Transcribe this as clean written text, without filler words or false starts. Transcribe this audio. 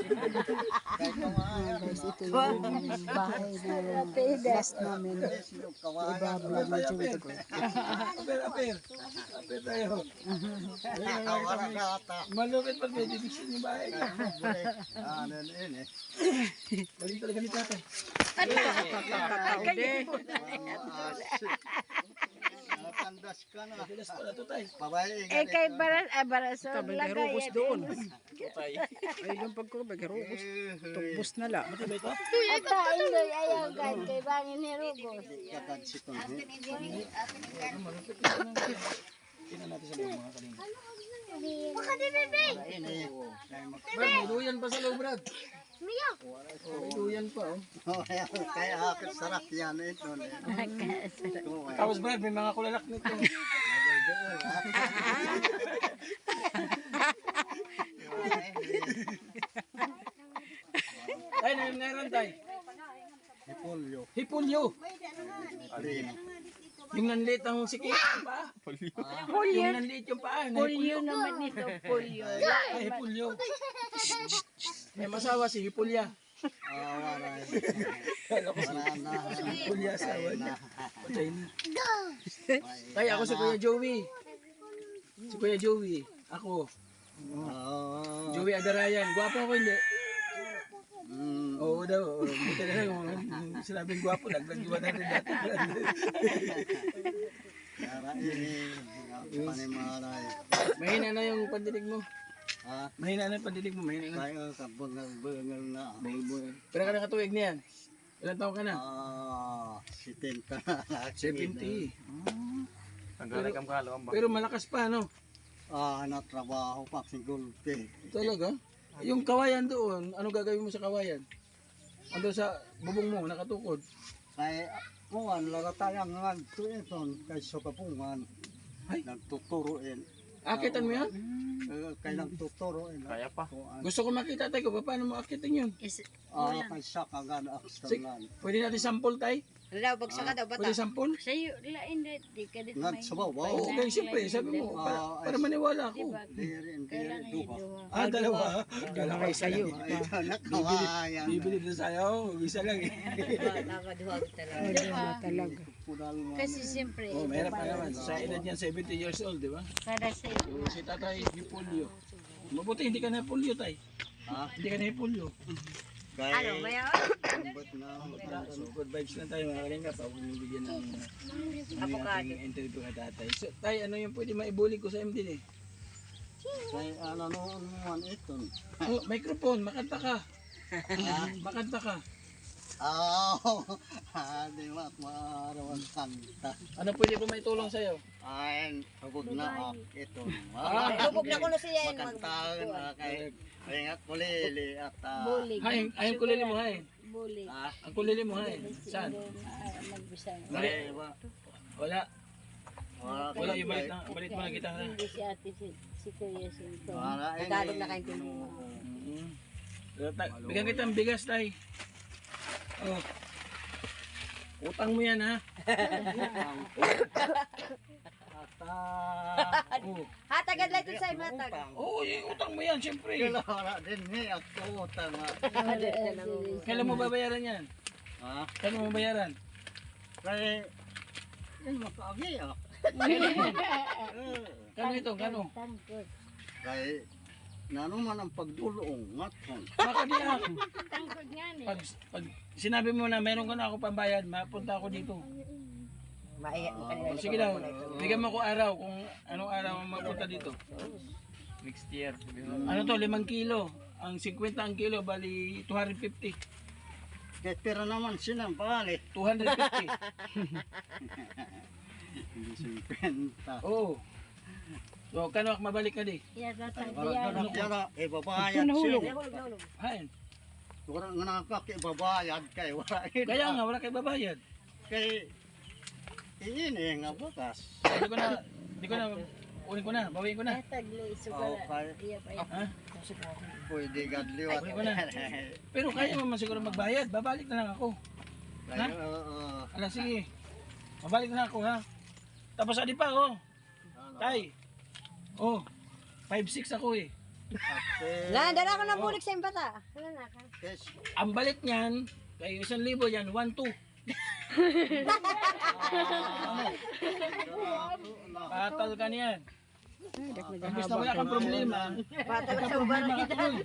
Guys, ito yung bahay na last namin. Iba-vlog na dyan ko. Apir tayo. Malupit pag may division yung bahay. Galing talaga ni tatay. Tandas ka na. Madalas pala ito tayo. Babae, Eh kay Baraso lagay. doon. Ay, yung pagkubag, herugos. Tugbos na lang. Matibay ito? Ata indoy ayaw gan kay bangin ni Rugos. katad si Tony. Tingnan natin sa loob mga kalinga. Baka di bebe. Brad, may duyan pa sa loob, Brad. Miyo. May duyan pa, oh. Kaya hapit sarap yan ito. Tapos, Brad, may mga kulalak nito. Ay, meron tayo. Hipolyo. Hipulyo. Alin. Yung nanliit ang sikip yung paa. Yung nanliit yung paa. Polyo naman ito, polyo. Ay, hipulyo. May masawa si Hipulya. Waray. Kala ko si Hipulya asawa niya. Patay na. Kaya ako si Kuya Joey. Si Kuya Joey. Ako. Joey Adarayan. Gwapo ako hindi. Oo daw. Buti na lang. Sinabing gwapo. Naglagiwan natin dati. Panimaray. Mahina na yung pandinig mo. Ha? Mahina na yung pandinig mo. Mahina na. Kaya kabungal-bungal na. Pero ka nakatuwig na yan. Ilan taon ka na? 70 na. 70. Hanggang nagkamkalo ang Pero malakas pa, no? Natrabaho pa si Gulpe. Talaga? Yung kawayan doon, ano gagawin mo sa kawayan? Ando sa bubong mo, nakatukod. Kaya kuwan, lagatayang nagtuiton kay Sokapungan. Ay. Nagtuturuin. Akitan mo yan? Kay nagtuturuin. Kaya pa. Gusto ko makita tayo kung paano mo akitin yun. Kay Sakagan Aksangan. Pwede natin sample tayo? Daw bagsa ka daw Pwede sample? Sayo lain di ka dito may. Nagsabaw. Oo, okay, siyempre. Sabi mo, para maniwala ako. Dirin, duha. Dalawa. Kala ko sa'yo. Nakawayan. Bibili na sa'yo. Isa lang eh. Nakaduhag talaga. Talaga. Kasi siyempre Oh, mahirap pa naman. Sa edad niyan, 70 years old, di ba? para sa So, si tatay, hipulyo. Mabuti, hindi ka na hipulyo, tay. Hindi ka na hipulyo. ano ba yan? So, good vibes lang tayo mga kalinga. Pag bigyan ng ating interview kay tatay. So, tay, ano yung pwede maibulig ko sa MD eh? Kay ano noon man ito. Oh, microphone, makanta ka. Makanta ka. Di ba maarawan kanta. Ano pwede ko maitulong sa'yo? Ay, pagod na ito. Lubog na ko na siya yung Makantahan na kay Ringat Kulili at bulig. Hain, ayun kulili mo, hain. Bulig. Ang kulili mo, hain. Saan? Nagbisay. Kay Wala. Wala, yung balit mo na kita na. Hindi si ate si Kuya Sinto. Tagalog na kayo Bigyan kita ng bigas, tay. Oh. Utang mo yan, ha? Oh. Hatagad lang ito sa imatag. Oo, utang mo yan, siyempre. Kailangan din niya at utang. Kailan mo babayaran yan? Kailan mo bayaran? Kaya, yun makagi ah. Kano ito? Kano? Kaya, nanuman ang pagdulong ngaton. Makadiyak. Tangkod nga ni. Pag sinabi mo na meron ka na ako pambayad, mapunta ako dito. Sige daw, bigyan mo ko araw kung anong araw ang mapunta dito. Next year. Ano to, 5 kilo. Ang 50 ang kilo, bali 250. Kaya pera naman silang palit. 250. Hindi 50. Oo. So, kano ak mabalik ka di? Yata Parang tagdiyan. yara, babayad siya. Hain. Wala nga nakakakibabayad kay wala. Kaya nga, wala kayo babayad. Kay, iini nga bukas. Hindi ko na, unin ko na, bawiin ko na. Tagli iso Okay. Iya pa. Ha? Pwede gadliwat. Okay ko na. Pero kaya mo man siguro magbayad, babalik na lang ako. Kaya, Ala, sige. Babalik na ako, ha? Tapos adi pa, oh. Tay. Oh, 5'6 ako eh. Na, dala ko ng bulik sa imbata. Wala na ka. Kes, Ang balit niyan, kay 1,000 yan, 1,2. Patal ka niyan. Ay, dak Tapos na wala kang problema. Patal Ikaw problema ka tuloy.